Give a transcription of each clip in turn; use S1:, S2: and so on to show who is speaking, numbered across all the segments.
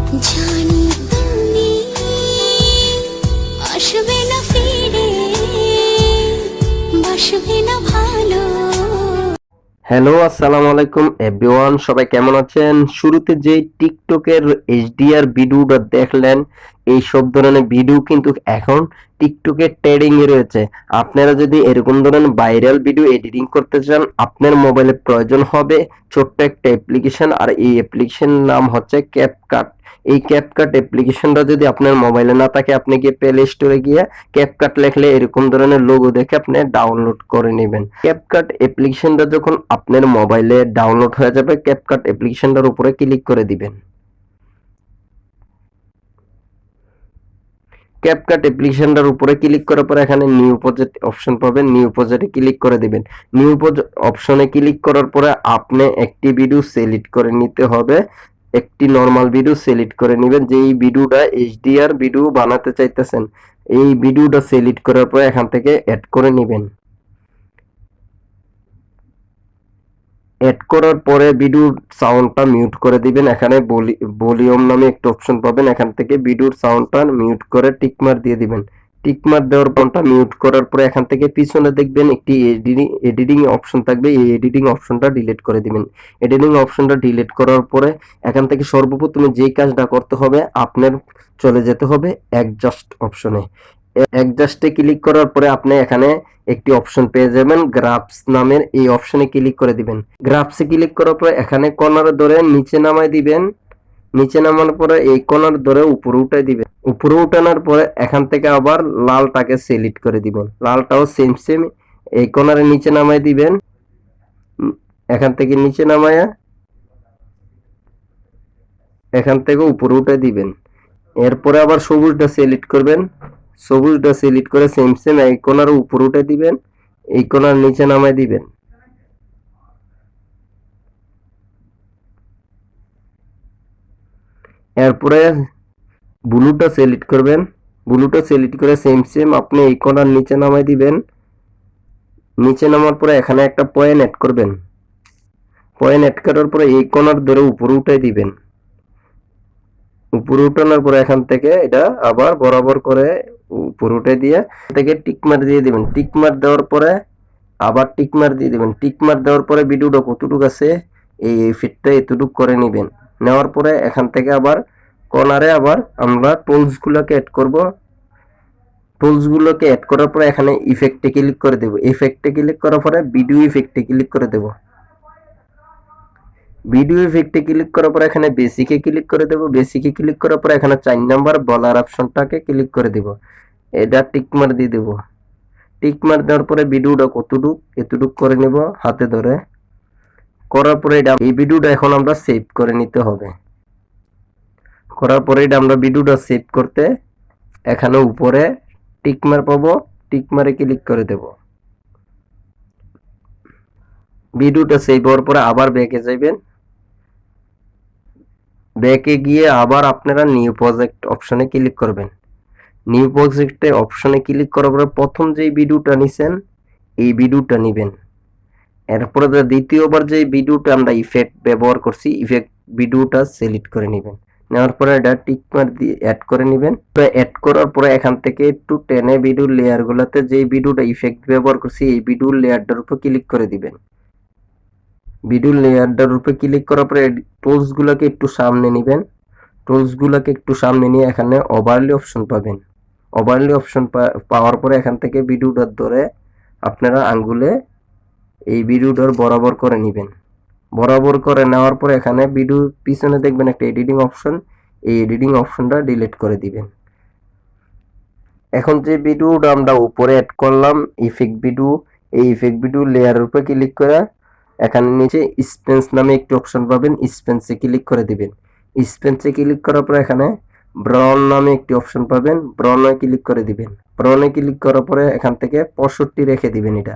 S1: জানি তুমি আসবে না ফিরে, বাসবে না ভালো।
S2: হ্যালো, আসসালামু আলাইকুম এভরিওয়ান, সবাই কেমন আছেন? শুরুতে যে টিকটকের এইচডিআর ভিডিওটা দেখলেন, এই সব ধরনের ভিডিও কিন্তু এখন টিকটকে ট্রেন্ডিং এ রয়েছে। আপনারা যদি এরকম ধরনের ভাইরাল ভিডিও এডিটিং করতে চান, আপনার মোবাইলে প্রয়োজন হবে ছোট্ট একটা অ্যাপ্লিকেশন, আর এই অ্যাপ্লিকেশন নাম হচ্ছে ক্যাপকাট। এই ক্যাপকাট অ্যাপ্লিকেশনটা যদি আপনার মোবাইলে না থাকে, আপনি গিয়ে প্লে স্টোরে গিয়ে ক্যাপকাট লেখলে এরকম ধরনের লোগো দেখে আপনি ডাউনলোড করে নেবেন। ক্যাপকাট অ্যাপ্লিকেশনটা যখন আপনার মোবাইলে ডাউনলোড হয়ে যাবে, ক্যাপকাট অ্যাপ্লিকেশনটার উপরে ক্লিক করে দিবেন। ক্যাপকাট অ্যাপ্লিকেশনটার উপরে ক্লিক করার পর এখানে নিউ প্রজেক্ট অপশন পাবেন, নিউ প্রজেক্টে ক্লিক করে দিবেন। নিউ অপশনে ক্লিক করার পরে আপনি একটি ভিডিও সিলেক্ট করে নিতে হবে। একটি নরমাল ভিডিও সিলেক্ট করে নেবেন, যে এই ভিডিওটা এইচডিআর ভিডিও বানাতে চাইতেছেন। এই ভিডিওটা সিলেক্ট করার পরে এখান থেকে অ্যাড করে নেবেন। অ্যাড করার পরে ভিডিওর সাউন্ডটা মিউট করে দিবেন। এখানে ভলিউম নামে একটা অপশন পাবেন, এখান থেকে ভিডিওর সাউন্ডটা মিউট করে টিকমার দিয়ে দিবেন। টিকমার দেওয়ার পরটা মিউট করার পরে এখান থেকে পিছনে দেখবেন একটি এডিটিং অপশন থাকবে, এই এডিটিং অপশনটা ডিলিট করে দিবেন। এডিটিং অপশনটা ডিলিট করার পরে এখান থেকে সর্বপ্রথমে যেই কাজটা করতে হবে, আপনার চলে যেতে হবে অ্যাডজাস্ট অপশনে। অ্যাডজাস্টে ক্লিক করার পরে আপনি এখানে একটি অপশন পেয়ে যাবেন, গ্রাফস নামের। এই অপশনে ক্লিক করে দিবেন। গ্রাফসে ক্লিক করার পরে এখানে কর্নার ধরে নিচে নামায় দিবেন। নিচে নামানোর পরে এই কর্নার ধরে উপরে উঠাই দিবেন। উপরে উঠানোর পরে এখান থেকে আবার লালটাকে সিলেক্ট করে দিবেন। লালটাও সেম সেম এই কর্নারে নিচে নামায় দিবেন। এখান থেকে নিচে নামায়া এখান থেকে উপরে উঠে দিবেন। এরপরে আবার সবুজটা সিলেক্ট করবেন। সবুজটা সিলেক্ট করে সেম সেম এই কোণার উপর উঠে দিবেন, এই কোণার নিচে নামায় দিবেন। এরপরে ব্লুটা সিলেক্ট করবেন। ব্লুটা সিলেক্ট করে সেম সেম আপনি এই কোণার নিচে নামায় দিবেন। নিচে নামার পরে এখানে একটা পয়েন্ট অ্যাড করবেন। পয়েন্ট অ্যাড করার পরে এই কোণার ধরে উপরে উঠে দিবেন। উপরে উঠানোর পরে এখান থেকে এটা আবার বরাবর করে উপরে উঠে দিয়ে থেকে টিকমার দিয়ে দিবেন। টিকমার দেওয়ার পরে আবার টিকমার দিয়ে দিবেন। টিকমার দেওয়ার পরে ভিডিওটা কতটুকু আছে এই ফিটটা এতটুকু করে নেবেন। নেওয়ার পরে এখান থেকে আবার কর্নারে আবার আমরা টুলসগুলোকে অ্যাড করব। টুলসগুলোকে অ্যাড করার পরে এখানে ইফেক্টে ক্লিক করে দেব। ইফেক্টে ক্লিক করার পরে ভিডিও ইফেক্টে ক্লিক করে দেব। ভিডিও ইফেক্টে ক্লিক করার পর এখানে বেসিকে ক্লিক করে দেব। বেসিকে ক্লিক করার পর এখানে 4 নাম্বার বলার অপশনটাকে ক্লিক করে দেব। এটা টিকমার দিয়ে দেব। টিকমার দেওয়ার পরে ভিডিওটা এতটুক করে নেব হাতে ধরে। করার পরে এই ভিডিওটা এখন আমরা সেভ করে নিতে হবে। করার পরে এটা আমরা ভিডিওটা সেভ করতে এখানে উপরে টিকমার পাবো, টিকমারে ক্লিক করে দেব। ভিডিওটা সেভ হওয়ার পরে আবার ব্যাকে যাবেন। ব্যাকে গিয়ে আবার আপনারা নিউ প্রজেক্ট অপশনে ক্লিক করবেন। নিউ প্রজেক্টে অপশনে ক্লিক করার পরে প্রথম যে ভিডিওটা নিছেন এই ভিডিওটা নেবেন। এরপরে দ্বিতীয়বার যে ভিডিওটা আমরা ইফেক্ট ব্যবহার করছি, ইফেক্ট ভিডিওটা সিলেক্ট করে নেবেন। নেওয়ার পরে এটা টিকমার দিয়ে অ্যাড করে নেবেন। তো অ্যাড করার পরে এখান থেকে একটু টেনে ভিডিও লেয়ারগুলোতে যে ভিডিওটা ইফেক্ট ব্যবহার করছি এই ভিডিও লেয়ারটার উপর ক্লিক করে দিবেন। ভিডিও লেয়ারটার উপরে ক্লিক করার পরে টুলসগুলোকে একটু সামনে নেবেন। টুলসগুলোকে একটু সামনে নিয়ে এখানে ওভারলে অপশন পাবেন। ওভারলে অপশন পাওয়ার পরে এখান থেকে ভিডিওটার ধরে আপনারা আঙ্গুলে এই ভিডিওটার বরাবর করে নেবেন। বরাবর করে নেওয়ার পরে এখানে ভিডিওর পিছনে দেখবেন একটা এডিটিং অপশন, এই এডিটিং অপশনটা ডিলিট করে দিবেন। এখন যে ভিডিওটা আমরা উপরে অ্যাড করলাম ইফেক্ট ভিডিও, এই ইফেক্ট ভিডিও লেয়ারের উপরে ক্লিক করে এখানে নিচে স্পেন্স নামে একটি অপশন পাবেন, স্পেন্সে ক্লিক করে দিবেন। স্পেন্সে ক্লিক করার পরে এখানে ব্রাউন নামে একটি অপশন পাবেন, ব্রাউনে ক্লিক করে দিবেন। ব্রাউনে ক্লিক করার পরে এখান থেকে 65 রেখে দিবেন। এটা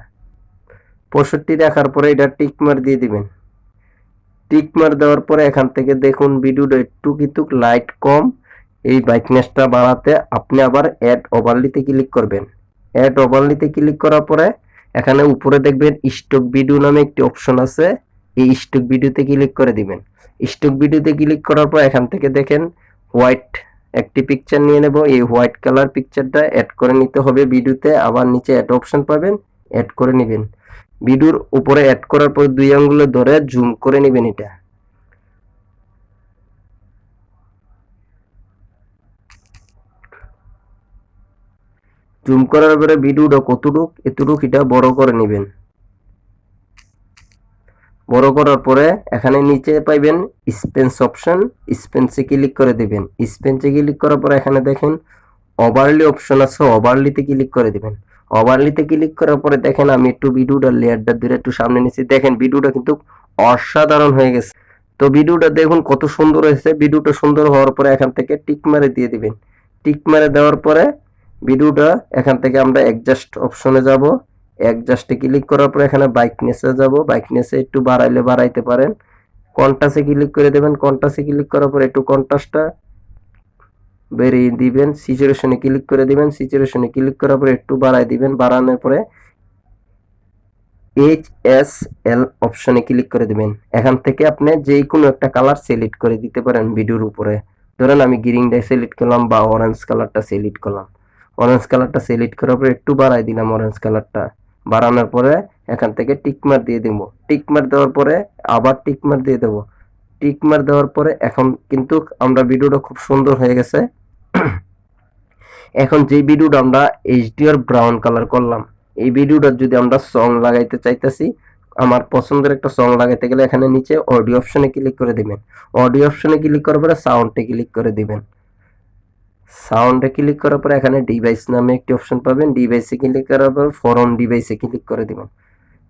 S2: 65 রাখার পরে এটা টিকমার দিয়ে দিবেন। টিকমার দেওয়ার পরে এখান থেকে দেখুন ভিডিওটা একটু কিন্তু লাইট কম, এই ব্রাইটনেসটা বাড়াতে আপনি আবার অ্যাড ওভারলিতে ক্লিক করবেন। অ্যাড ওভারলিতে ক্লিক করার পরে এখানে উপরে দেখবেন স্টক ভিডিও নামে একটি অপশন আছে, এই স্টক ভিডিওতে ক্লিক করে দিবেন। স্টক ভিডিওতে ক্লিক করার পর এখান থেকে দেখেন হোয়াইট একটি পিকচার নিয়ে নেব। এই হোয়াইট কালার পিকচারটা অ্যাড করে নিতে হবে ভিডিওতে। আবার নিচে অ্যাড অপশন পাবেন, অ্যাড করে নেবেন। ভিডিওর উপরে অ্যাড করার পর 2 আঙ্গুলে ধরে জুম করে নেবেন। এটা জুম করার পরে ভিডিওটা কতটুক এতটুক এটা বড় করে নেবেন। বড় করার পরে এখানে নিচে পাইবেন স্পেন্স অপশন, স্পেন্সে ক্লিক করে দিবেন। স্পেন্সে ক্লিক করার পরে এখানে দেখেন ওভারলি অপশন আছে, ওভারলিতে ক্লিক করে দিবেন। ওভারলিতে ক্লিক করার পরে দেখেন আমি একটু ভিডিওটা লেয়ারটা ধরে একটু সামনে নিচ্ছি, দেখেন ভিডিওটা কিন্তু অসাধারণ হয়ে গেছে। তো ভিডিওটা দেখুন কত সুন্দর হয়েছে। ভিডিওটা সুন্দর হওয়ার পরে এখান থেকে টিক মারে দিয়ে দিবেন। টিক মারে দেওয়ার পরে ভিডিওটা এখান থেকে আমরা অ্যাডজাস্ট অপশনে যাব। অ্যাডজাস্টে ক্লিক করার পরে এখানে ব্রাইটনেসে যাব। ব্রাইটনেসে একটু বাড়াইলে বাড়াইতে পারেন। কন্ট্রাস্টে ক্লিক করে দেবেন। কন্ট্রাস্টে ক্লিক করার পরে একটু কন্ট্রাস্টটা বেরিয়ে দিবেন। স্যাচুরেশনে ক্লিক করে দিবেন। স্যাচুরেশনে ক্লিক করার পরে একটু বাড়াই দিবেন। বাড়ানোর পরে HSL অপশনে ক্লিক করে দিবেন। এখান থেকে আপনি যে কোনো একটা কালার সিলেক্ট করে দিতে পারেন ভিডিওর উপরে। ধরেন আমি গ্রিনটা সিলেক্ট করলাম বা অরেঞ্জ কালারটা সিলেক্ট করলাম। অরেঞ্জ কালারটা সিলেক্ট করার পরে একটু বাড়াই দিলাম অরেঞ্জ কালারটা। বাড়ানোর পরে এখান থেকে টিকমার দিয়ে দেব। টিকমার দেওয়ার পরে আবার টিকমার দিয়ে দেব। টিকমার দেওয়ার পরে এখন কিন্তু আমরা ভিডিওটা খুব সুন্দর হয়ে গেছে। এখন যে ভিডিওটা আমরা এইচডিআর ব্রাউন কালার করলাম, এই ভিডিওটা যদি আমরা সং লাগাইতে চাইতেছি, আমার পছন্দের একটা সং লাগাইতে গেলে এখানে নিচে অডিও অপশনে ক্লিক করে দিবেন। অডিও অপশনে ক্লিক করার পরে সাউন্ডে ক্লিক করে দিবেন। সাউন্ডে ক্লিক করার পরে এখানে ডিভাইস নামে একটি অপশন পাবেন। ডিভাইসে ক্লিক করার পর ফরন ডিভাইসে ক্লিক করে দিবেন।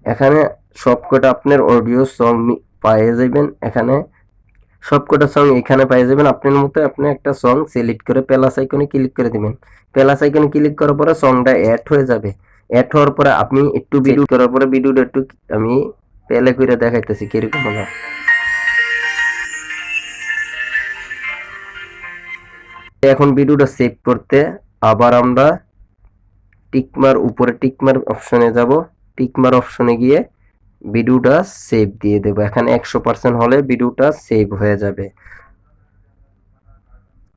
S2: এখানে সবকটা আপনার অডিও সং পেয়ে যাবেন। এখানে সবকটা সং এখানে পেয়ে যাবেন। আপনার মতো আপনি একটা সং সিলেক্ট করে প্লাস আইকনে ক্লিক করে দিবেন। প্লাস আইকনে ক্লিক করার পরে সংটা অ্যাড হয়ে যাবে। অ্যাড হওয়ার পরে আপনি একটু ভিডিও করার পরে ভিডিওটা একটু আমি প্লে করে দেখাইতেছি কিরকম হলো। এখন ভিডিওটা সেভ করতে আবার আমরা টিকমার উপরে টিকমার অপশনে যাব। টিকমার অপশনে গিয়ে ভিডিওটা সেভ দিয়ে দেব। এখানে 100% হলে ভিডিওটা সেভ হয়ে যাবে।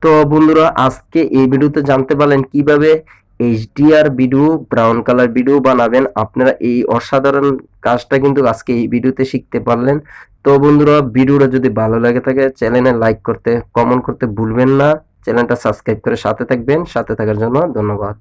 S2: তো বন্ধুরা আজকে এই ভিডিওতে জানতে পারলেন কিভাবে HDR video brown colour video বানাবেন। আপনারা এই অসাধারণ কাজটা কিন্তু আজকে এই ভিডিওতে শিখতে পারলেন। তো বন্ধুরা ভিডিওটা যদি ভালো লাগে থাকে চ্যানেলে লাইক করতে কমেন্ট করতে ভুলবেন না। চ্যানেলটা সাবস্ক্রাইব করে সাথে থাকবেন। সাথে থাকার জন্য ধন্যবাদ।